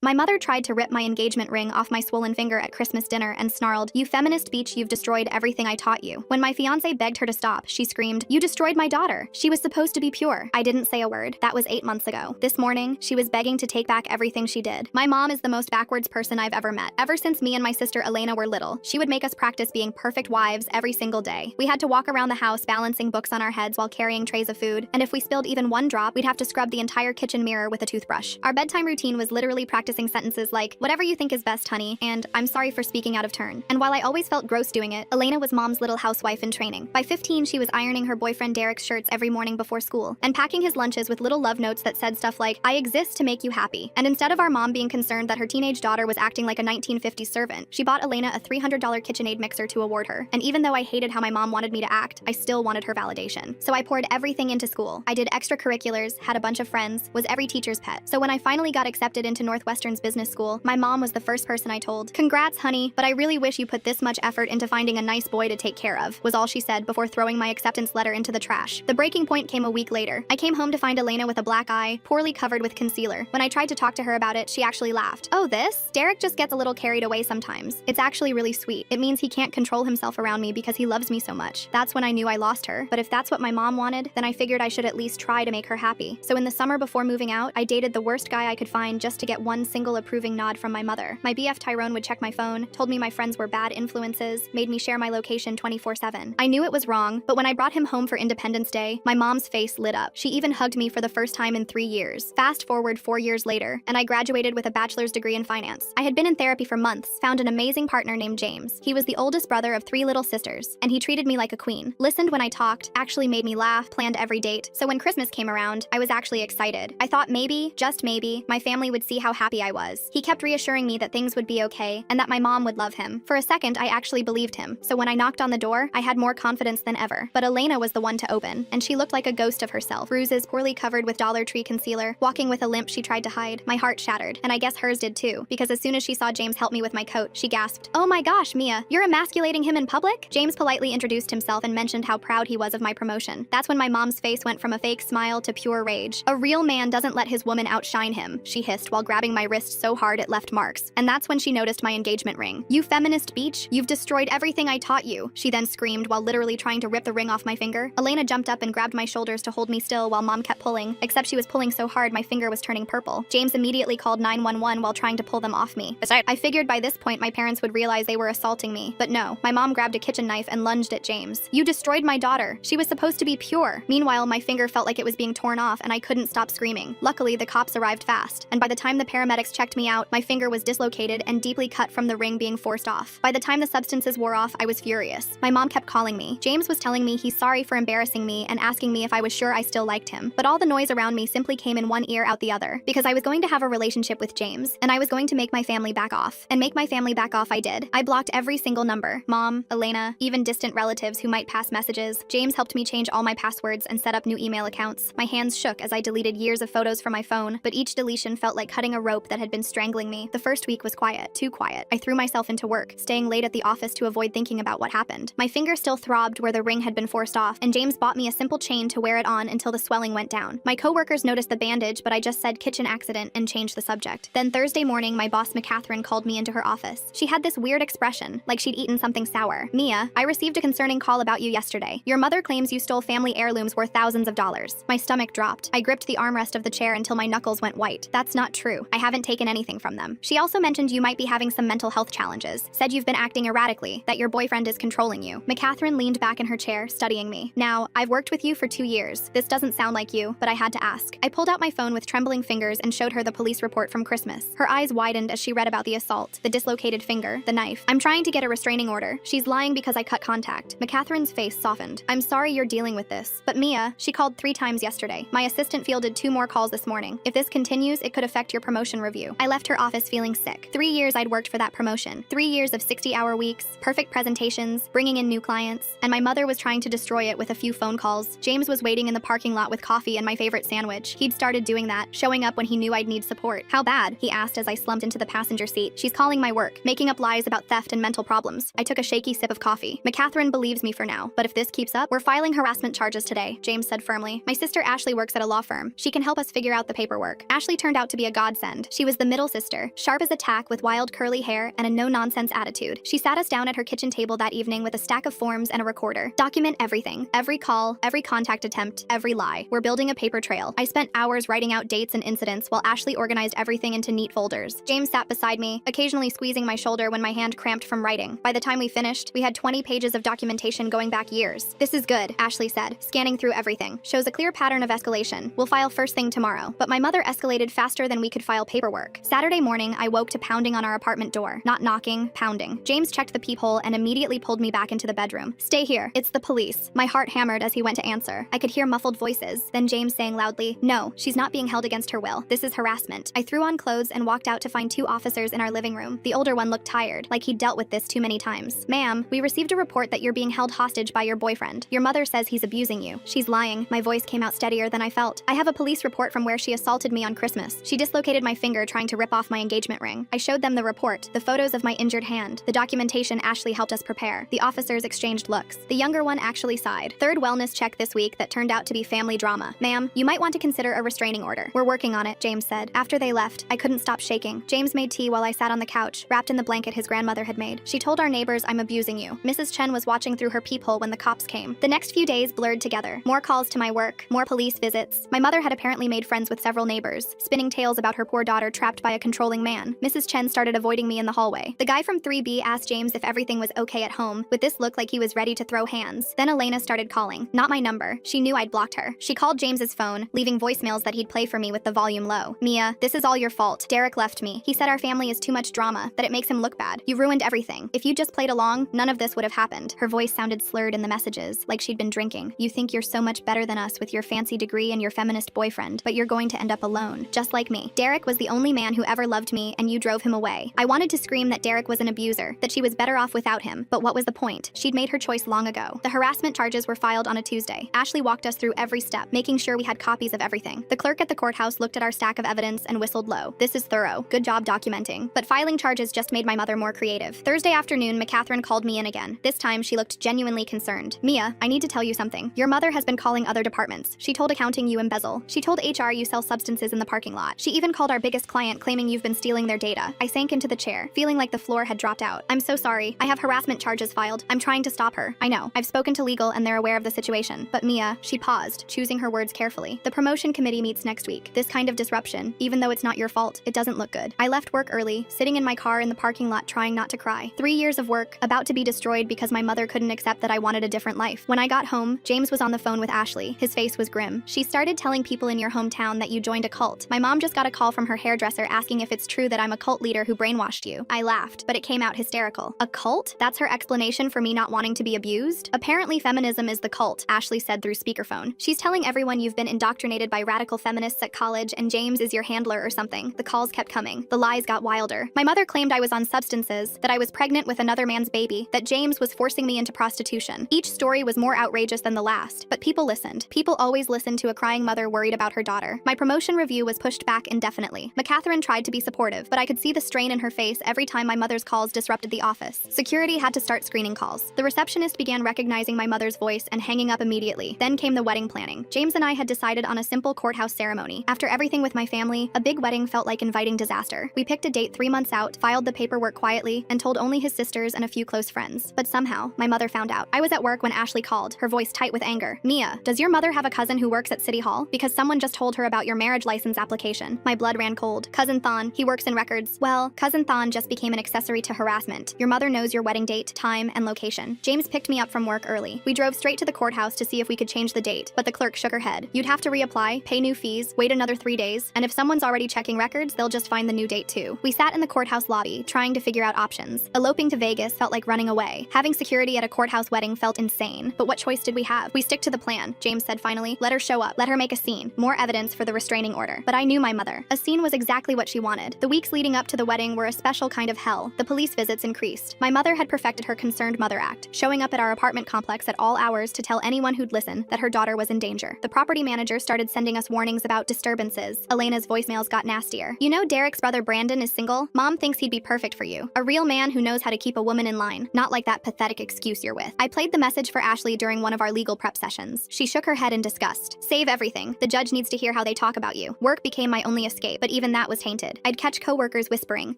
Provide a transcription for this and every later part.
My mother tried to rip my engagement ring off my swollen finger at Christmas dinner and snarled, "You feminist beach, you've destroyed everything I taught you." When my fiancé begged her to stop, she screamed, "You destroyed my daughter. She was supposed to be pure." I didn't say a word. That was 8 months ago. This morning, she was begging to take back everything she did. My mom is the most backwards person I've ever met. Ever since me and my sister Elena were little, she would make us practice being perfect wives every single day. We had to walk around the house balancing books on our heads while carrying trays of food, and if we spilled even one drop, we'd have to scrub the entire kitchen mirror with a toothbrush. Our bedtime routine was literally practicing sentences like, "Whatever you think is best, honey," and "I'm sorry for speaking out of turn." And while I always felt gross doing it, Elena was mom's little housewife in training. By 15, she was ironing her boyfriend Derek's shirts every morning before school, and packing his lunches with little love notes that said stuff like, "I exist to make you happy." And instead of our mom being concerned that her teenage daughter was acting like a 1950s servant, she bought Elena a $300 KitchenAid mixer to award her. And even though I hated how my mom wanted me to act, I still wanted her validation. So I poured everything into school. I did extracurriculars, had a bunch of friends, was every teacher's pet. So when I finally got accepted into Northwestern's business school, my mom was the first person I told. "Congrats, honey, but I really wish you put this much effort into finding a nice boy to take care of," was all she said before throwing my acceptance letter into the trash. The breaking point came a week later. I came home to find Elena with a black eye, poorly covered with concealer. When I tried to talk to her about it, she actually laughed. "Oh, this? Derek just gets a little carried away sometimes. It's actually really sweet. It means he can't control himself around me because he loves me so much." That's when I knew I lost her. But if that's what my mom wanted, then I figured I should at least try to make her happy. So in the summer before moving out, I dated the worst guy I could find just to get one single approving nod from my mother. My BF Tyrone would check my phone, told me my friends were bad influences, made me share my location 24/7. I knew it was wrong, but when I brought him home for Independence Day, my mom's face lit up. She even hugged me for the first time in 3 years. Fast forward 4 years later, and I graduated with a bachelor's degree in finance. I had been in therapy for months, found an amazing partner named James. He was the oldest brother of 3 little sisters, and he treated me like a queen. Listened when I talked, actually made me laugh, planned every date. So when Christmas came around, I was actually excited. I thought maybe, just maybe, my family would see how happy I was. He kept reassuring me that things would be okay, and that my mom would love him. For a second, I actually believed him. So when I knocked on the door, I had more confidence than ever. But Elena was the one to open, and she looked like a ghost of herself. Bruises poorly covered with Dollar Tree concealer, walking with a limp she tried to hide. My heart shattered, and I guess hers did too, because as soon as she saw James help me with my coat, she gasped, "Oh my gosh, Mia, you're emasculating him in public?" James politely introduced himself and mentioned how proud he was of my promotion. That's when my mom's face went from a fake smile to pure rage. "A real man doesn't let his woman outshine him," she hissed while grabbing my wrist so hard it left marks. And that's when she noticed my engagement ring. "You feminist beach, you've destroyed everything I taught you," she then screamed while literally trying to rip the ring off my finger. Elena jumped up and grabbed my shoulders to hold me still while mom kept pulling, except she was pulling so hard my finger was turning purple. James immediately called 911 while trying to pull them off me. I figured by this point my parents would realize they were assaulting me, but no, my mom grabbed a kitchen knife and lunged at James. "You destroyed my daughter. She was supposed to be pure." Meanwhile, my finger felt like it was being torn off and I couldn't stop screaming. Luckily, the cops arrived fast, and by the time the paramedics checked me out, my finger was dislocated and deeply cut from the ring being forced off. By the time the substances wore off, I was furious. My mom kept calling me. James was telling me he's sorry for embarrassing me and asking me if I was sure I still liked him. But all the noise around me simply came in one ear out the other, because I was going to have a relationship with James, and I was going to make my family back off. And make my family back off I did. I blocked every single number. Mom, Elena, even distant relatives who might pass messages. James helped me change all my passwords and set up new email accounts. My hands shook as I deleted years of photos from my phone, but each deletion felt like cutting a rope that had been strangling me. The first week was quiet, too quiet. I threw myself into work, staying late at the office to avoid thinking about what happened. My finger still throbbed where the ring had been forced off, and James bought me a simple chain to wear it on until the swelling went down. My coworkers noticed the bandage, but I just said kitchen accident and changed the subject. Then Thursday morning, my boss McCatherine called me into her office. She had this weird expression, like she'd eaten something sour. "Mia, I received a concerning call about you yesterday. Your mother claims you stole family heirlooms worth thousands of dollars." My stomach dropped. I gripped the armrest of the chair until my knuckles went white. "That's not true. I haven't taken anything from them." She also mentioned you might be having some mental health challenges, said you've been acting erratically, that your boyfriend is controlling you. McCatherine leaned back in her chair, studying me. "Now, I've worked with you for 2 years. This doesn't sound like you, but I had to ask." I pulled out my phone with trembling fingers and showed her the police report from Christmas. Her eyes widened as she read about the assault, the dislocated finger, the knife. "I'm trying to get a restraining order. She's lying because I cut contact." McCatherine's face softened. "I'm sorry you're dealing with this. But Mia, she called 3 times yesterday. My assistant fielded 2 more calls this morning. If this continues, it could affect your promotion review." I left her office feeling sick. 3 years I'd worked for that promotion. 3 years of 60-hour weeks, perfect presentations, bringing in new clients, and my mother was trying to destroy it with a few phone calls. James was waiting in the parking lot with coffee and my favorite sandwich. He'd started doing that, showing up when he knew I'd need support. "How bad?" he asked as I slumped into the passenger seat. "She's calling my work, making up lies about theft and mental problems." I took a shaky sip of coffee. "McCatherine believes me for now, but if this keeps up, we're filing harassment charges today," James said firmly. "My sister Ashley works at a law firm. She can help us figure out the paperwork." Ashley turned out to be a godsend. She was the middle sister, sharp as a tack with wild curly hair and a no-nonsense attitude. She sat us down at her kitchen table that evening with a stack of forms and a recorder. Document everything. Every call, every contact attempt, every lie. We're building a paper trail. I spent hours writing out dates and incidents while Ashley organized everything into neat folders. James sat beside me, occasionally squeezing my shoulder when my hand cramped from writing. By the time we finished, we had 20 pages of documentation going back years. This is good, Ashley said, scanning through everything. Shows a clear pattern of escalation. We'll file first thing tomorrow. But my mother escalated faster than we could file paperwork. Saturday morning, I woke to pounding on our apartment door. Not knocking, pounding. James checked the peephole and immediately pulled me back into the bedroom. Stay here. It's the police. My heart hammered as he went to answer. I could hear muffled voices. Then James saying loudly, no, she's not being held against her will. This is harassment. I threw on clothes and walked out to find 2 officers in our living room. The older one looked tired, like he'd dealt with this too many times. Ma'am, we received a report that you're being held hostage by your boyfriend. Your mother says he's abusing you. She's lying. My voice came out steadier than I felt. I have a police report from where she assaulted me on Christmas. She dislocated my finger trying to rip off my engagement ring. I showed them the report, the photos of my injured hand, the documentation Ashley helped us prepare. The officers exchanged looks. The younger one actually sighed. Third wellness check this week that turned out to be family drama. Ma'am, you might want to consider a restraining order. We're working on it, James said. After they left, I couldn't stop shaking. James made tea while I sat on the couch, wrapped in the blanket his grandmother had made. She told our neighbors I'm abusing you. Mrs. Chen was watching through her peephole when the cops came. The next few days blurred together. More calls to my work, more police visits. My mother had apparently made friends with several neighbors, spinning tales about her poor daughter trapped by a controlling man. Mrs. Chen started avoiding me in the hallway. The guy from 3B asked James if everything was okay at home, with this look like he was ready to throw hands. Then Elena started calling. Not my number. She knew I'd blocked her. She called James's phone, leaving voicemails that he'd play for me with the volume low. Mia, this is all your fault. Derek left me. He said our family is too much drama, that it makes him look bad. You ruined everything. If you just played along, none of this would have happened. Her voice sounded slurred in the messages, like she'd been drinking. You think you're so much better than us with your fancy degree and your feminist boyfriend, but you're going to end up alone, just like me. Derek was the only man who ever loved me, and you drove him away. I wanted to scream that Derek was an abuser, that she was better off without him, but what was the point? She'd made her choice long ago. The harassment charges were filed on a Tuesday. Ashley walked us through every step, making sure we had copies of everything. The clerk at the courthouse looked at our stack of evidence and whistled low. This is thorough. Good job documenting. But filing charges just made my mother more creative. Thursday afternoon, McCatherine called me in again. This time, she looked genuinely concerned. Mia, I need to tell you something. Your mother has been calling other departments. She told accounting you embezzle. She told HR you sell substances in the parking lot. She even called our biggest client claiming you've been stealing their data. I sank into the chair, feeling like the floor had dropped out. I'm so sorry. I have harassment charges filed. I'm trying to stop her. I know. I've spoken to legal and they're aware of the situation. But Mia, she paused, choosing her words carefully. The promotion committee meets next week. This kind of disruption, even though it's not your fault, it doesn't look good. I left work early, sitting in my car in the parking lot trying not to cry. 3 years of work, about to be destroyed because my mother couldn't accept that I wanted a different life. When I got home, James was on the phone with Ashley. His face was grim. She started telling people in your hometown that you joined a cult. My mom just got a call from her hairdresser asking if it's true that I'm a cult leader who brainwashed you. I laughed, but it came out hysterical. A cult? That's her explanation for me not wanting to be abused? Apparently feminism is the cult, Ashley said through speakerphone. She's telling everyone you've been indoctrinated by radical feminists at college and James is your handler or something. The calls kept coming. The lies got wilder. My mother claimed I was on substances, that I was pregnant with another man's baby, that James was forcing me into prostitution. Each story was more outrageous than the last, but people listened. People always listen to a crying mother worried about her daughter. My promotion review was pushed back indefinitely. McCatherine tried to be supportive, but I could see the strain in her face every time my mother's calls disrupted the office. Security had to start screening calls. The receptionist began recognizing my mother's voice and hanging up immediately. Then came the wedding planning. James and I had decided on a simple courthouse ceremony. After everything with my family, a big wedding felt like inviting disaster. We picked a date 3 months out, filed the paperwork quietly, and told only his sisters and a few close friends. But somehow, my mother found out. I was at work when Ashley called, her voice tight with anger. Mia, does your mother have a cousin who works at City Hall? Because someone just told her about your marriage license application. My blood ran cold. Cousin Thon, he works in records. Well, Cousin Thon just became an accessory to harassment. Your mother knows your wedding date, time, and location. James picked me up from work early. We drove straight to the courthouse to see if we could change the date, but the clerk shook her head. You'd have to reapply, pay new fees, wait another 3 days, and if someone's already checking records, they'll just find the new date too. We sat in the courthouse lobby, trying to figure out options. Eloping to Vegas felt like running away. Having security at a courthouse wedding felt insane. But what choice did we have? We stick to the plan, James said finally. Let her show up. Let her make a scene. More evidence for the restraining order. But I knew my mother. A scene was exactly what she wanted. The weeks leading up to the wedding were a special kind of hell. The police visits increased. My mother had perfected her concerned mother act, showing up at our apartment complex at all hours to tell anyone who'd listen that her daughter was in danger. The property manager started sending us warnings about disturbances. Elena's voicemails got nastier. You know Derek's brother Brandon is single? Mom thinks he'd be perfect for you. A real man who knows how to keep a woman in line, not like that pathetic excuse you're with. I played the message for Ashley during one of our legal prep sessions. She shook her head in disgust. Save everything. The judge needs to hear how they talk about you. Work became my only escape, but even that was tainted. I'd catch coworkers whispering,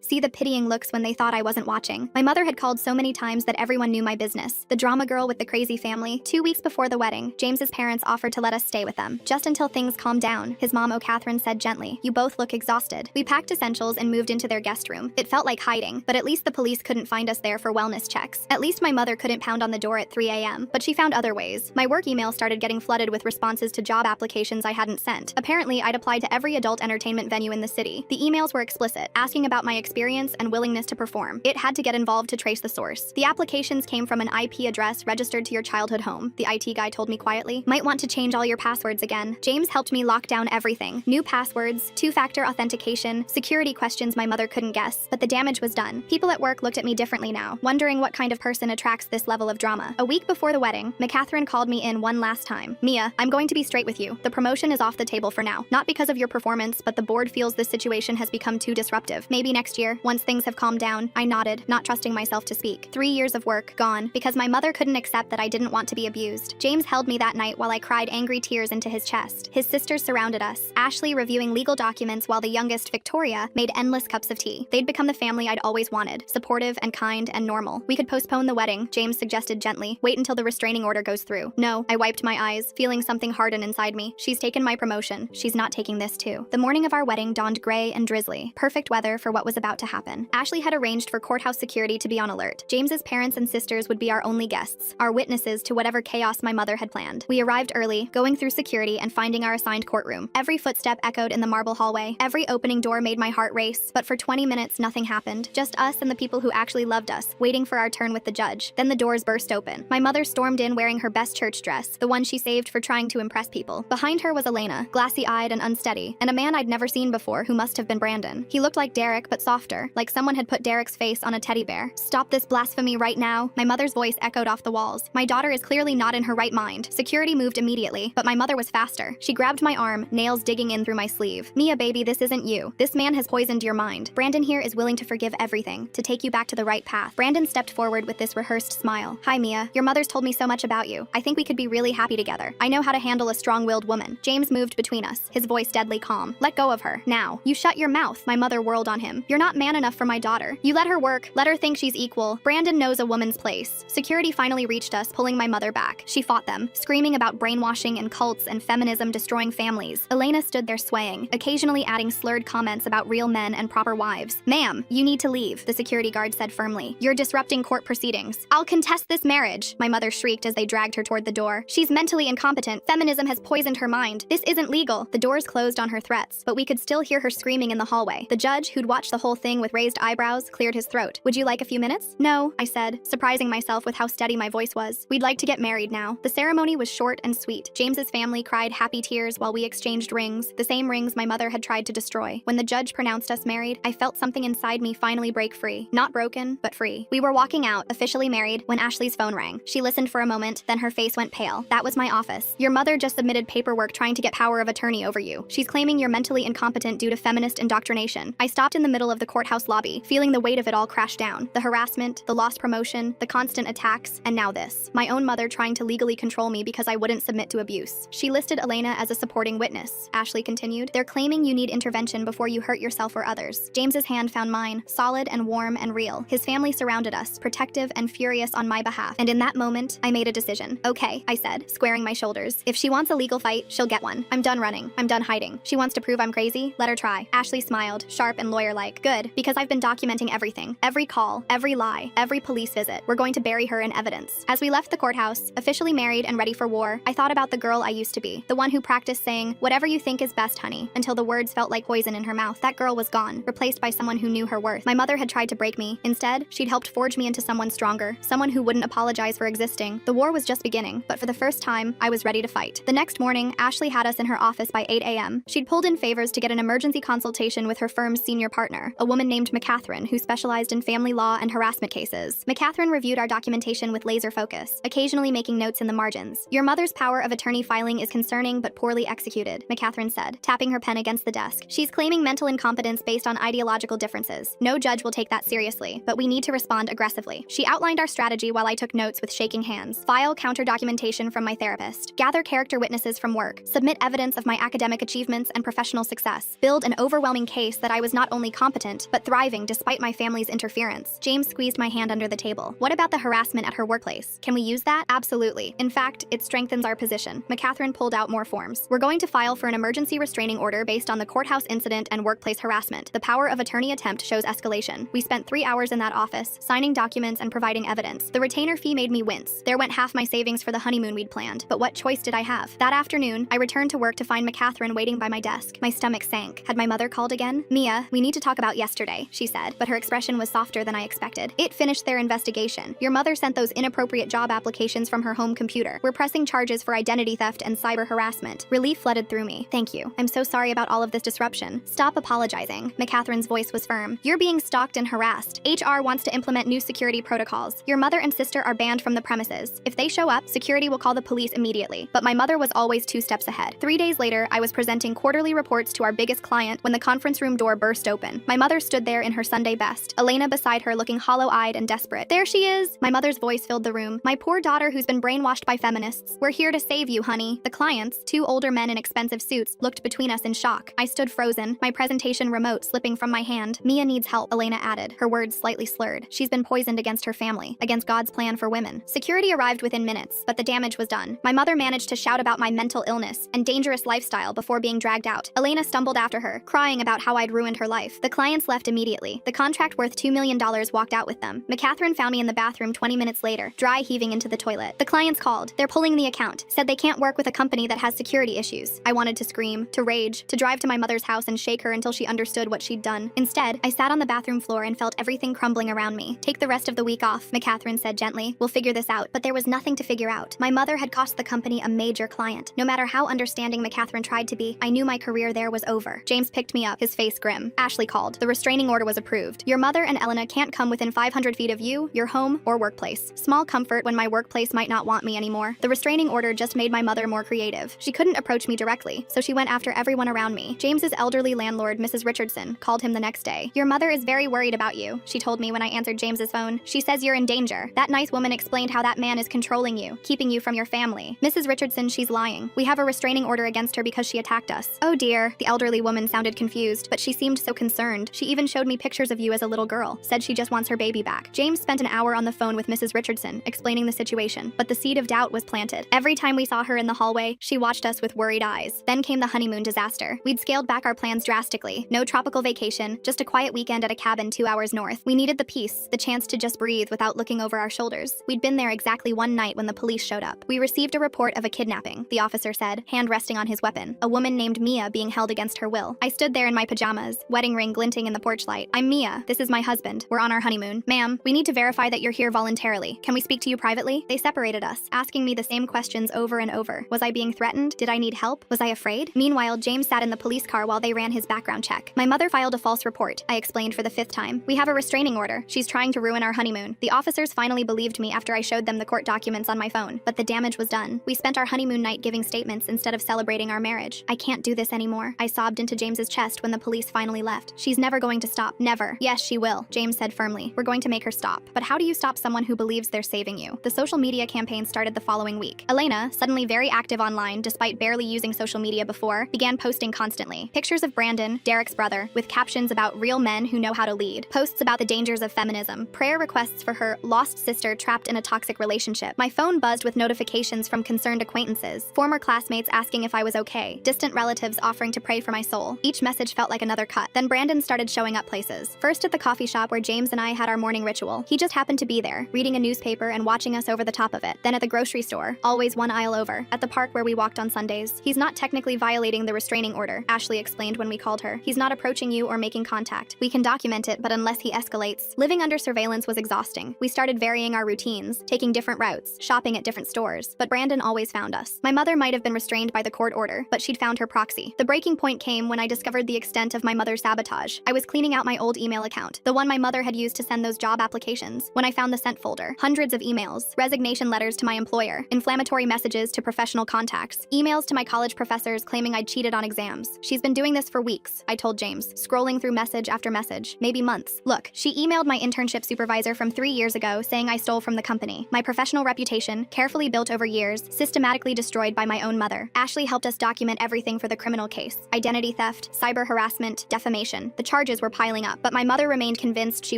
see the pitying looks when they thought I wasn't watching. My mother had called so many times that everyone knew my business. The drama girl with the crazy family. 2 weeks before the wedding, James's parents offered to let us stay with them, just until things calmed down. His mom, Catherine, said gently, "You both look exhausted." We packed essentials and moved into their guest room. It felt like hiding, but at least the police couldn't find us there for wellness checks. At least my mother couldn't pound on the door at 3 a.m., but she found other ways. My work email started getting flooded with responses to job applications I hadn't sent. Apparently, I'd applied to every adult entertainment venue in the city. The emails were explicit, asking about my experience and willingness to perform. It had to get involved to trace the source. The applications came from an IP address registered to your childhood home, the IT guy told me quietly. Might want to change all your passwords again. James helped me lock down everything. New passwords, two-factor authentication, security questions my mother couldn't guess, but the damage was done. People at work looked at me differently now, wondering what kind of person attracts this level of drama. A week before the wedding, Catherine called me in one last time. "Mia, I'm going to be straight with you. The promotion is off the table for now. Not because of your performance, but the board feels this situation has become too disruptive. Maybe next year, once things have calmed down." I nodded, not trusting myself to speak. 3 years of work, gone, because my mother couldn't accept that I didn't want to be abused. James held me that night while I cried angry tears into his chest. His sisters surrounded us, Ashley reviewing legal documents while the youngest, Victoria, made endless cups of tea. They'd become the family I'd always wanted, supportive and kind and normal. "We could postpone the wedding," James suggested gently. "Wait until the restraining order goes through." "No," I wiped my eyes, feeling something harden inside me. "She's taken my promotion. She's not taking this too." The morning of our wedding dawned gray and drizzly, perfect weather for what was about to happen. Ashley had arranged for courthouse security to be on alert. James's parents and sisters would be our only guests, our witnesses to whatever chaos my mother had planned. We arrived early, going through security and finding our assigned courtroom. Every footstep echoed in the marble hallway. Every opening door made my heart race, but for 20 minutes nothing happened. Just us and the people who actually loved us, waiting for our turn with the judge. Then the doors burst open. My mother stormed in wearing her best church dress, the one she saved for trying to impress people. Behind her was Elena, glassy-eyed and unsteady, and a man I'd never seen before who must have been Brandon. He looked like Derek, but softer, like someone had put Derek's face on a teddy bear. "Stop this blasphemy right now," my mother's voice echoed off the walls. "My daughter is clearly not in her right mind." Security moved immediately, but my mother was faster. She grabbed my arm, nails digging in through my sleeve. "Mia, baby, this isn't you. This man has poisoned your mind. Brandon here is willing to forgive everything, to take you back to the right path." Brandon stepped forward with this rehearsed smile. "Hi, Mia. Your mother's told me so much about you. I think we could be really happy together. I know how to handle a strong-willed woman." James moved between us, his voice deadly calm. "Let go of her. Now." "You shut your mouth," my mother whirled on him. "You're not man enough for my daughter. You let her work, let her think she's equal. Brandon knows a woman's place." Security finally reached us, pulling my mother back. She fought them, screaming about brainwashing and cults and feminism destroying families. Elena stood there swaying, occasionally adding slurred comments about real men and proper wives. "Ma'am, you need to leave," the security guard said firmly. "You're disrupting court proceedings." "I'll contest this marriage," my mother shrieked as they dragged her toward the door. "She's mentally incompetent. Feminism has poisoned her mind. This isn't legal." The doors closed on her threats, but we could still hear her screaming in the hallway. The judge, who'd watched the whole thing with raised eyebrows, cleared his throat. "Would you like a few minutes?" "No," I said, surprising myself with how steady my voice was. "We'd like to get married now." The ceremony was short and sweet. James's family cried happy tears while we exchanged rings, the same rings my mother had tried to destroy. When the judge pronounced us married, I felt something inside me finally break free. Not broken, but free. We were walking out, officially married, when Ashley's phone rang. She listened for a moment, then her face went pale. "That was my office. Your mother just submitted paperwork trying to get power of attorney over you. She's claiming you're mentally incompetent due to feminist indoctrination." I stopped in the middle of the courthouse lobby, feeling the weight of it all crash down. The harassment, the lost promotion, the constant attacks, and now this. My own mother trying to legally control me because I wouldn't submit to abuse. She listed Elena as a supporting witness. Ashley continued, "They're claiming you need intervention before you hurt yourself or others." James's hand found mine, solid and warm and real. His family surrounded us, protective and furious on my behalf. And in that moment, I made a decision. "Okay," I said, squaring my shoulders. "If she wants a legal fight, she'll get one. I'm done running. I'm done hiding. She wants to prove I'm crazy? Let her try." Ashley smiled, sharp and lawyer-like. "Good, because I've been documenting everything. Every call, every lie, every police visit. We're going to bury her in evidence." As we left the courthouse, officially married and ready for war, I thought about the girl I used to be, the one who practiced saying, "Whatever you think is best, honey," until the words felt like poison in her mouth. That girl was gone, replaced by someone who knew her worth. My mother had tried to break me. Instead, she'd helped forge me into someone stronger, someone who wouldn't apologize for existing. The war was just beginning, but for the first time, I was ready to fight. The next morning, Ashley had us in her office by 8 a.m. She'd pulled in favors to get an emergency consultation with her firm's senior partner, a woman named Catherine, who specialized in family law and harassment cases. Catherine reviewed our documentation with laser focus, occasionally making notes in the margins. "Your mother's power of attorney filing is concerning but poorly executed," Catherine said, tapping her pen against the desk. "She's claiming mental incompetence based on ideological differences. No judge will take that seriously, but we need to respond aggressively." She outlined our strategy while I took notes with shaking hands. "File counter documentation from my therapist. Gather character witnesses from work. Submit evidence of my academic achievements and professional success. Build build an overwhelming case that I was not only competent, but thriving despite my family's interference. James squeezed my hand under the table. What about the harassment at her workplace? Can we use that? Absolutely. In fact, it strengthens our position. McCatherine pulled out more forms. We're going to file for an emergency restraining order based on the courthouse incident and workplace harassment. The power of attorney attempt shows escalation. We spent 3 hours in that office, signing documents and providing evidence. The retainer fee made me wince. There went half my savings for the honeymoon we'd planned, but what choice did I have? That afternoon, I returned to work to find McCatherine waiting by my desk. My stomach sank. Had my mother called again? Mia, we need to talk about yesterday, she said, but her expression was softer than I expected. It finished their investigation. Your mother sent those inappropriate job applications from her home computer. We're pressing charges for identity theft and cyber harassment. Relief flooded through me. Thank you. I'm so sorry about all of this disruption. Stop apologizing. McCatherine's voice was firm. You're being stalked and harassed. HR wants to implement new security protocols. Your mother and sister are banned from the premises. If they show up, security will call the police immediately. But my mother was always 2 steps ahead. 3 days later, I was presenting quarterly reports to our biggest client when the conference room door burst open. My mother stood there in her Sunday best, Elena beside her looking hollow-eyed and desperate. There she is! My mother's voice filled the room. My poor daughter who's been brainwashed by feminists. We're here to save you, honey. The clients, 2 older men in expensive suits, looked between us in shock. I stood frozen, my presentation remote slipping from my hand. Mia needs help, Elena added, her words slightly slurred. She's been poisoned against her family, against God's plan for women. Security arrived within minutes, but the damage was done. My mother managed to shout about my mental illness and dangerous lifestyle before being dragged out. Elena stumbled after her, crying about how I'd ruined her life. The clients left immediately. The contract worth $2 million walked out with them. McCatherine found me in the bathroom 20 minutes later, dry heaving into the toilet. The clients called. They're pulling the account, said they can't work with a company that has security issues. I wanted to scream, to rage, to drive to my mother's house and shake her until she understood what she'd done. Instead, I sat on the bathroom floor and felt everything crumbling around me. Take the rest of the week off, McCatherine said gently. We'll figure this out. But there was nothing to figure out. My mother had cost the company a major client. No matter how understanding McCatherine tried to be, I knew my career there was over. James picked me up, his face grim. Ashley called. The restraining order was approved. Your mother and Elena can't come within 500 feet of you, your home, or workplace. Small comfort when my workplace might not want me anymore. The restraining order just made my mother more creative. She couldn't approach me directly, so she went after everyone around me. James's elderly landlord, Mrs. Richardson, called him the next day. Your mother is very worried about you, she told me when I answered James's phone. She says you're in danger. That nice woman explained how that man is controlling you, keeping you from your family. Mrs. Richardson, she's lying. We have a restraining order against her because she attacked us. Oh dear. The elderly woman sounded confused, but she seemed so concerned. She even showed me pictures of you as a little girl, said she just wants her baby back. James spent an hour on the phone with Mrs. Richardson, explaining the situation, but the seed of doubt was planted. Every time we saw her in the hallway, she watched us with worried eyes. Then came the honeymoon disaster. We'd scaled back our plans drastically. No tropical vacation, just a quiet weekend at a cabin 2 hours north. We needed the peace, the chance to just breathe without looking over our shoulders. We'd been there exactly one night when the police showed up. We received a report of a kidnapping, the officer said, hand resting on his weapon. A woman named Mia being held against her will. I stood there in my pajamas, wedding ring glinting in the porch light. I'm Mia. This is my husband. We're on our honeymoon. Ma'am, we need to verify that you're here voluntarily. Can we speak to you privately? They separated us, asking me the same questions over and over. Was I being threatened? Did I need help? Was I afraid? Meanwhile, James sat in the police car while they ran his background check. My mother filed a false report, I explained for the 5th time. We have a restraining order. She's trying to ruin our honeymoon. The officers finally believed me after I showed them the court documents on my phone, but the damage was done. We spent our honeymoon night giving statements instead of celebrating our marriage. I can't do this anymore. I sobbed into James's chest when the police finally left. She's never going to stop. Never. Yes, she will, James said firmly. We're going to make her stop. But how do you stop someone who believes they're saving you? The social media campaign started the following week. Elena, suddenly very active online despite barely using social media before, began posting constantly. Pictures of Brandon, Derek's brother, with captions about real men who know how to lead. Posts about the dangers of feminism. Prayer requests for her lost sister trapped in a toxic relationship. My phone buzzed with notifications from concerned acquaintances. Former classmates asking if I was okay. Distant relatives offering to pray for my soul. Each message felt like another cut. Then Brandon started showing up places. First at the coffee shop where James and I had our morning ritual. He just happened to be there, reading a newspaper and watching us over the top of it. Then at the grocery store, always one aisle over. At the park where we walked on Sundays. He's not technically violating the restraining order, Ashley explained when we called her. He's not approaching you or making contact. We can document it, but unless he escalates. Living under surveillance was exhausting. We started varying our routines, taking different routes, shopping at different stores. But Brandon always found us. My mother might have been restrained by the court order, but she'd found her proxy. The breaking point came when I discovered the extent of my mother's sabotage. I was cleaning out my old email account, the one my mother had used to send those job applications, when I found the sent folder. Hundreds of emails, resignation letters to my employer, inflammatory messages to professional contacts, emails to my college professors claiming I'd cheated on exams. She's been doing this for weeks, I told James, scrolling through message after message, maybe months. Look, she emailed my internship supervisor from 3 years ago saying I stole from the company. My professional reputation, carefully built over years, systematically destroyed by my own mother. Ashley helped us document everything for the criminal case. Identity theft, cyber harassment, defamation. The charges were piling up, but my mother remained convinced she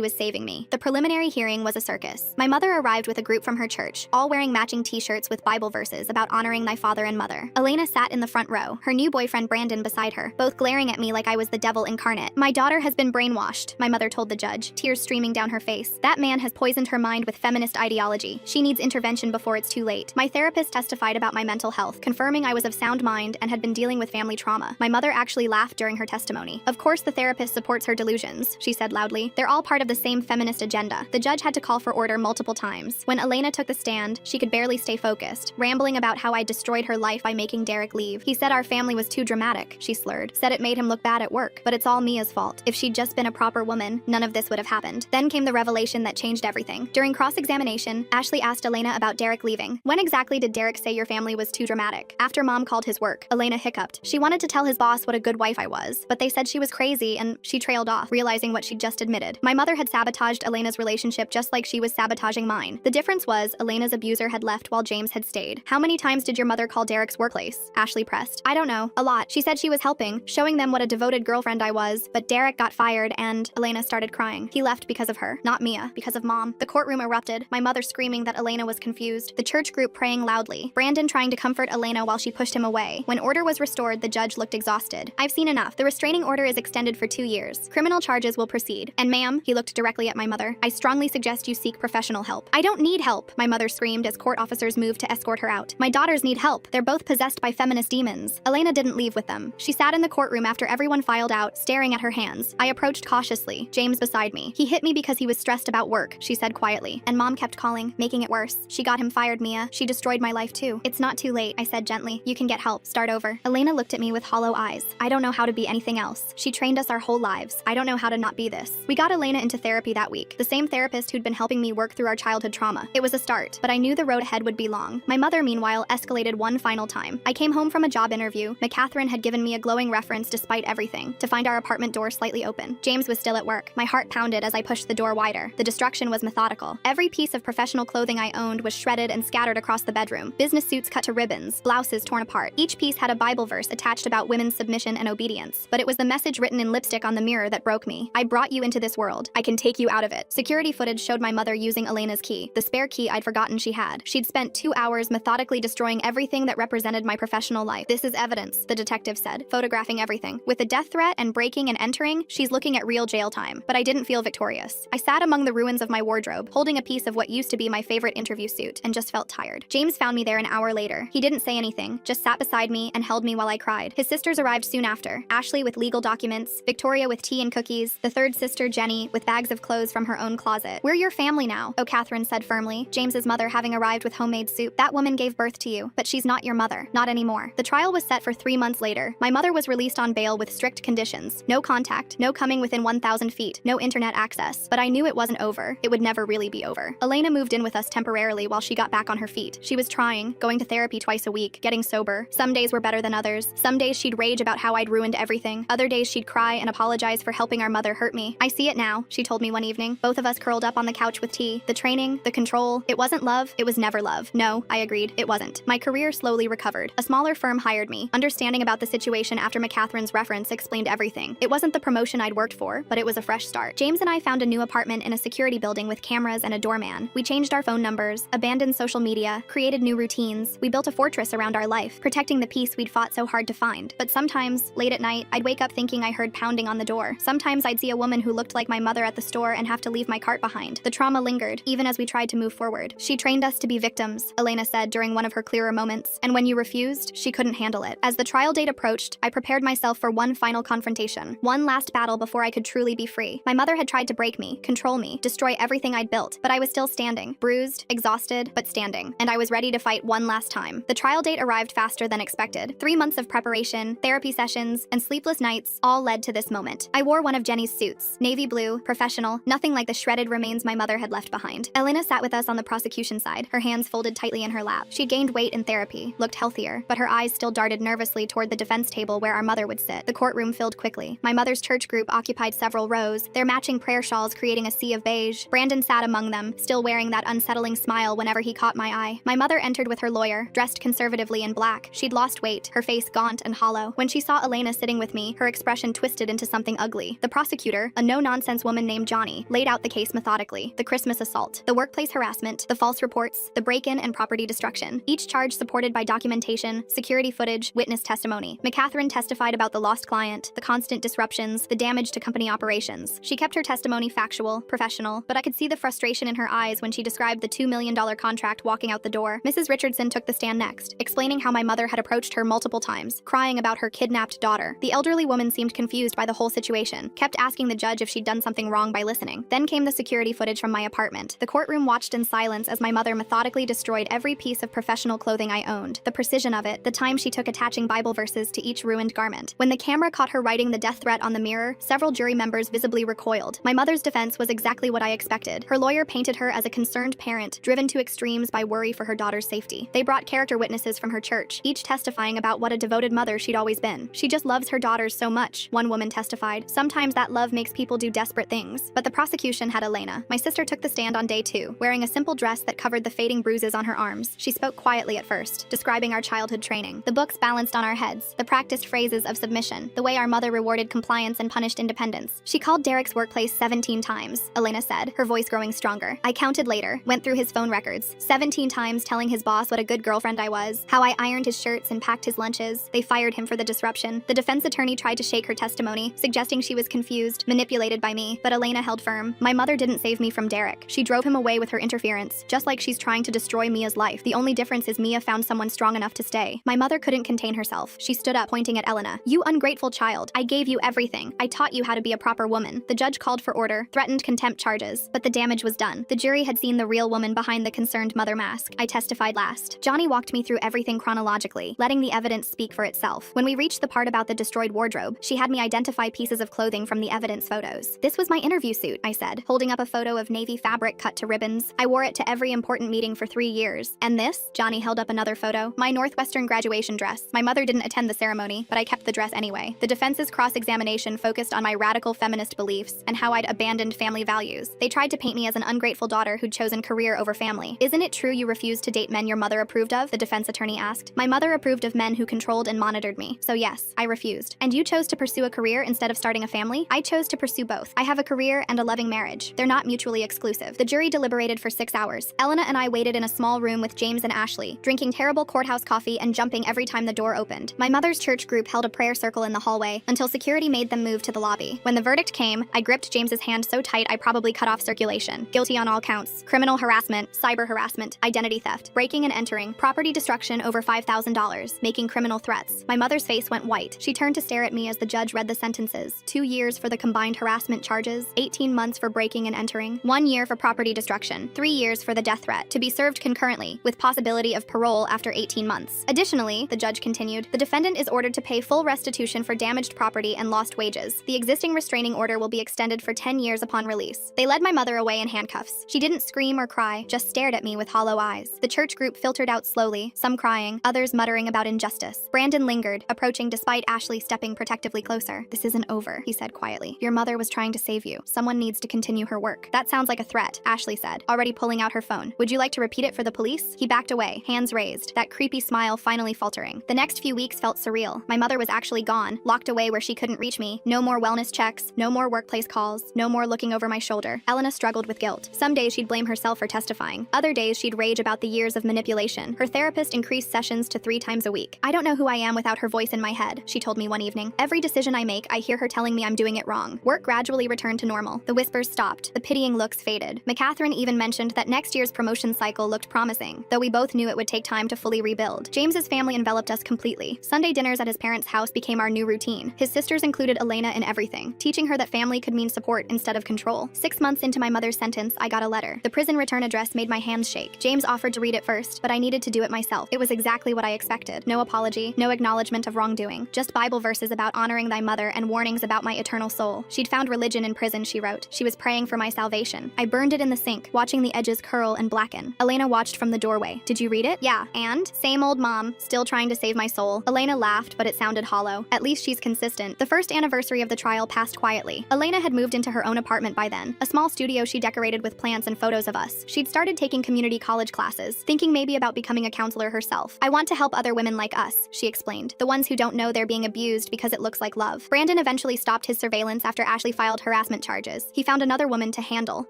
was saving me. The preliminary hearing was a circus. My mother arrived with a group from her church, all wearing matching t-shirts with Bible verses about honoring thy father and mother. Elena sat in the front row, her new boyfriend Brandon beside her, both glaring at me like I was the devil incarnate. My daughter has been brainwashed, my mother told the judge, tears streaming down her face. That man has poisoned her mind with feminist ideology. She needs intervention before it's too late. My therapist testified about my mental health, confirming I was of sound mind and had been dealing with family trauma. My mother actually laughed during her testimony. Of course the therapist supports her delusions, she said loudly. They're all part of the same feminist agenda. The judge had to call for order multiple times. When Elena took the stand, she could barely stay focused, rambling about how I destroyed her life by making Derek leave. He said our family was too dramatic, she slurred. Said it made him look bad at work, but it's all Mia's fault. If she'd just been a proper woman, none of this would have happened. Then came the revelation that changed everything. During cross-examination, Ashley asked Elena about Derek leaving. When exactly did Derek say your family was too dramatic? After Mom called his work, Elena hiccuped. She wanted to tell his boss what a good wife I was, but they said she was crazy and she trailed off, realizing what she'd just admitted. My mother had sabotaged Elena's relationship just like she was sabotaging mine. The difference was Elena's abuser had left while James had stayed. How many times did your mother call Derek's workplace? Ashley pressed. I don't know. A lot. She said she was helping, showing them what a devoted girlfriend I was, but Derek got fired and Elena started crying. He left because of her, not Mia, because of Mom. The courtroom erupted, my mother screaming that Elena was confused, the church group praying loudly, Brandon trying to comfort Elena while she pushed him away. When order was restored, the judge looked exhausted. I've seen enough. The restraining order is extended for 2 years. Criminal charges will proceed. And ma'am, he looked directly at my mother, I strongly suggest you seek professional help. I don't need help, my mother screamed as court officers moved to escort her out. My daughters need help. They're both possessed by feminist demons. Elena didn't leave with them. She sat in the courtroom after everyone filed out, staring at her hands. I approached cautiously, James beside me. He hit me because he was stressed about work, she said quietly. And Mom kept calling, making it worse. She got him fired, Mia. She destroyed my life too. It's not too late, I said gently. You can get help. Start over. Elena looked at me with hollow eyes. I don't know how to be anything else. She trained us our whole lives. I don't know how to not be this. We got Elena into therapy that week. The same therapist who'd been helping me work through our childhood trauma. It was a start, but I knew the road ahead would be long. My mother, meanwhile, escalated one final time. I came home from a job interview. McCatherine had given me a glowing reference despite everything, to find our apartment door slightly open. James was still at work. My heart pounded as I pushed the door wider. The destruction was methodical. Every piece of professional clothing I owned was shredded and scattered across the bedroom. Business suits cut to ribbons, blouses torn apart. Each piece had a Bible verse attached about women's submission and obedience. But it was the message written in lipstick on the mirror that broke me. I brought you into this world. I can take you out of it. Security footage showed my mother using Elena's key, the spare key I'd forgotten she had. She'd spent 2 hours methodically destroying everything that represented my professional life. This is evidence, the detective said, photographing everything. With a death threat and breaking and entering, she's looking at real jail time. But I didn't feel victorious. I sat among the ruins of my wardrobe, holding a piece of what used to be my favorite interview suit, and just felt tired. James found me there an hour later. He didn't say anything, just sat beside me and held me while I cried. His sisters arrived soon after, Ashley with legal documents, Victoria with tea and cookies, the third sister, Jenny, with bags of clothes from her own closet. We're your family now, Catherine said firmly, James's mother having arrived with homemade soup. That woman gave birth to you, but she's not your mother, not anymore. The trial was set for 3 months later. My mother was released on bail with strict conditions. No contact, no coming within 1,000 feet, no internet access. But I knew it wasn't over. It would never really be over. Elena moved in with us temporarily while she got back on her feet. She was trying, going to therapy twice a week, getting sober. Some days were better than others. Some days she'd rage about how I'd ruined everything. Other days she'd cry and apologize for helping our mother hurt me. I see it now, she told me one evening. Both of us curled up on the couch with tea. The training, the control. It wasn't love. It was never love. No, I agreed. It wasn't. My career slowly recovered. A smaller firm hired me. Understanding about the situation after McCatherine's reference explained everything. It wasn't the promotion I'd worked for, but it was a fresh start. James and I found a new apartment in a security building with cameras and a doorman. We changed our phone numbers, abandoned social media, created new routines. We built a fortress around our life, protecting the peace we'd fought so hard to find. But sometimes, late at night, I'd wake up thinking I heard pounding on the door. Sometimes I'd see a woman who looked like my mother at the store and have to leave my cart behind. The trauma lingered, even as we tried to move forward. She trained us to be victims, Elena said during one of her clearer moments, and when you refused, she couldn't handle it. As the trial date approached, I prepared myself for one final confrontation, one last battle before I could truly be free. My mother had tried to break me, control me, destroy everything I'd built, but I was still standing, bruised, exhausted, but standing, and I was ready to fight one last time. The trial date arrived faster than expected. 3 months of preparation, therapy sessions, and sleepless nights all led to this moment. I wore one of Jenny's suits, navy blue, professional, nothing like the shredded remains my mother had left behind. Elena sat with us on the prosecution side, her hands folded tightly in her lap. She'd gained weight in therapy, looked healthier, but her eyes still darted nervously toward the defense table where our mother would sit. The courtroom filled quickly. My mother's church group occupied several rows, their matching prayer shawls creating a sea of beige. Brandon sat among them, still wearing that unsettling smile whenever he caught my eye. My mother entered with her lawyer, dressed conservatively in black. She'd lost weight, her face gaunt and hollow. When she saw Elena sitting with me, her expression twisted into something ugly. The prosecutor, a no-nonsense woman named Johnny, laid out the case methodically: the Christmas assault, the workplace harassment, the false reports, the break-in and property destruction. Each charge supported by documentation, security footage, witness testimony. McCatherine testified about the lost client, the constant disruptions, the damage to company operations. She kept her testimony factual, professional, but I could see the frustration in her eyes when she described the $2 million contract walking out the door. Mrs. Richardson took the stand next, explaining how my mother had approached her multiple times, crying about her kidnapped daughter. The elderly woman seemed confused by the whole situation, kept asking the judge if she'd done something wrong by listening. Then came the security footage from my apartment. The courtroom watched in silence as my mother methodically destroyed every piece of professional clothing I owned. The precision of it, the time she took attaching Bible verses to each ruined garment. When the camera caught her writing the death threat on the mirror, several jury members visibly recoiled. My mother's defense was exactly what I expected. Her lawyer painted her as a concerned parent, driven to extremes by worry for her daughter's safety. They brought character witnesses from her church, each testifying about what a devoted mother she'd always been. She just loves her daughters so much, one woman testified. Sometimes that love makes people do desperate things. But the prosecution had Elena. My sister took the stand on day 2, wearing a simple dress that covered the fading bruises on her arms. She spoke quietly at first, describing our childhood training. The books balanced on our heads, the practiced phrases of submission, the way our mother rewarded compliance and punished independence. She called Derek's workplace 17 times, Elena said, her voice growing stronger. I counted later, went through his phone records, 17 times telling his boss what a good girlfriend I was, how I ironed his shirts and packed his lunches. They fired him for the disruption. The defense attorney tried to shake her testimony, suggesting she was confused, manipulated by me, but Elena held firm. My mother didn't save me from Derek. She drove him away with her interference, just like she's trying to destroy Mia's life. The only difference is Mia found someone strong enough to stay. My mother couldn't contain herself. She stood up, pointing at Elena. You ungrateful child. I gave you everything. I taught you how to be a proper woman. The judge called for order, threatened contempt charges, but the damage was done. The jury had seen the real woman behind the concerned mother mask. I testified last. Johnny walked me through everything chronologically, letting the evidence speak for itself. When we reached the part about the destroyed wardrobe, she had me identify pieces of clothing from the evidence photos. This was my interview suit, I said, holding up a photo of navy fabric cut to ribbons. I wore it to every important meeting for 3 years. And this? Johnny held up another photo. My Northwestern graduation dress. My mother didn't attend the ceremony, but I kept the dress anyway. The defense's cross-examination focused on my radical feminist beliefs and how I'd abandoned family values. They tried to paint me as an ungrateful daughter who'd chosen career over family. Isn't it true you refused to date men your mother approved of? The defense attorney asked. My mother approved of men who controlled and monitored me. So yes, I refused. And you chose to pursue a career instead of starting a family? I chose to pursue both. I have a career and a loving marriage. They're not mutually exclusive. The jury deliberated for 6 hours. Elena and I waited in a small room with James and Ashley, drinking terrible courthouse coffee and jumping every time the door opened. My mother's church group held a prayer circle in the hallway until security made them move to the lobby. When the verdict came, I gripped James's hand so tight I probably cut off circulation. Guilty on all counts: criminal harassment, cyber harassment, identity theft, breaking and entering, property destruction over $5,000, making criminal threats. My mother's face went white. She turned to stare at me as the judge read the sentences: 2 years for the combined harassment charges, 18 months for breaking and entering, 1 year for property destruction, 3 years for the death threat, to be served concurrently, with possibility of parole after 18 months. Additionally, the judge continued, the defendant is ordered to pay full restitution for damaged property and lost wages. The existing restraining order will be extended for 10 years upon release. They led my mother away in handcuffs. She didn't scream or cry, just stared at me with hollow eyes. The church group filtered out slowly, some crying, others muttering about injustice. Brandon lingered, approaching despite Ashley stepping protectively closer. This isn't over, he said quietly. Your mother was trying to save you. Someone needs to continue her work. That sounds like a threat, Ashley said, already pulling out her phone. Would you like to repeat it for the police? He backed away, hands raised, that creepy smile finally faltering. The next few weeks felt surreal. My mother was actually gone, locked away where she couldn't reach me. No more wellness checks, no more workplace calls, no more looking over my shoulder. Elena struggled with guilt. Some days she'd blame herself for testifying. Other days she'd rage about the years of manipulation. Her therapist increased sessions to 3 times a week. I don't know who I am without her voice in my head, she told me one evening. Every decision I make, I hear her telling me I'm doing it wrong. Work gradually returned to normal. The whispers stopped. The pitying looks faded. McCatherine even mentioned that next year's promotion cycle looked promising, though we both knew it would take time to fully rebuild. James's family enveloped us completely. Sunday dinners at his parents' house became our new routine. His sisters included Elena in everything, teaching her that family could mean support instead of control. 6 months into my mother's sentence, I got a letter. The prison return address made my hands shake. James offered to read it first, but I needed to do it myself. It was exactly what I expected. No apology, no acknowledgement of wrongdoing, just Bible verses about honoring thy mother and warnings about my eternal soul. She'd found religion in prison, she wrote. She was praying for my salvation. I burned it in the sink, watching the edges curl and blacken. Elena watched from the doorway. Did you read it? Yeah. And? Same old mom, still trying to save my soul. Elena laughed, but it sounded hollow. At least she's consistent. The first anniversary of the trial passed quietly. Elena had moved into her own apartment by then, a small studio she decorated with plants and photos of us. She'd started taking community college classes, thinking maybe about becoming a counselor herself. I want to help other women like us, she explained, the ones who don't know their they're being abused because it looks like love. Brandon eventually stopped his surveillance after Ashley filed harassment charges. He found another woman to handle,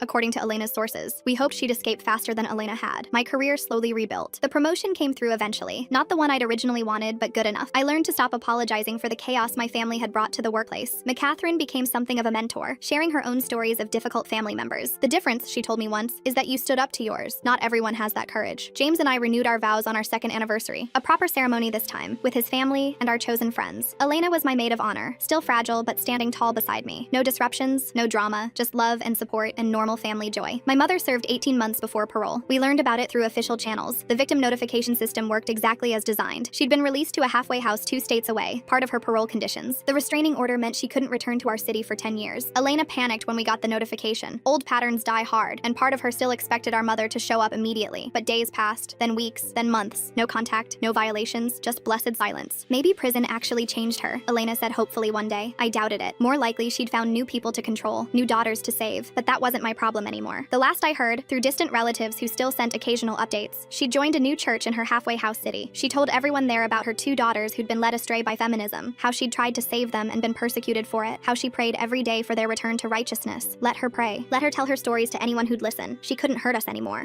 according to Elena's sources. We hoped she'd escape faster than Elena had. My career slowly rebuilt. The promotion came through eventually. Not the one I'd originally wanted, but good enough. I learned to stop apologizing for the chaos my family had brought to the workplace. McCatherine became something of a mentor, sharing her own stories of difficult family members. The difference, she told me once, is that you stood up to yours. Not everyone has that courage. James and I renewed our vows on our second anniversary. A proper ceremony this time, with his family and our chosen friends. Elena was my maid of honor, still fragile but standing tall beside me. No disruptions, no drama, just love and support and normal family joy. My mother served 18 months before parole. We learned about it through official channels. The victim notification system worked exactly as designed. She'd been released to a halfway house 2 states away, part of her parole conditions. The restraining order meant she couldn't return to our city for 10 years. Elena panicked when we got the notification. Old patterns die hard, and part of her still expected our mother to show up immediately. But days passed, then weeks, then months. No contact, no violations, just blessed silence. Maybe prison actually changed her, Elena said hopefully one day. I doubted it. More likely she'd found new people to control, new daughters to save. But that wasn't my problem anymore. The last I heard, through distant relatives who still sent occasional updates, she'd joined a new church in her halfway house city. She told everyone there about her 2 daughters who'd been led astray by feminism, how she'd tried to save them and been persecuted for it, how she prayed every day for their return to righteousness. Let her pray. Let her tell her stories to anyone who'd listen. She couldn't hurt us anymore.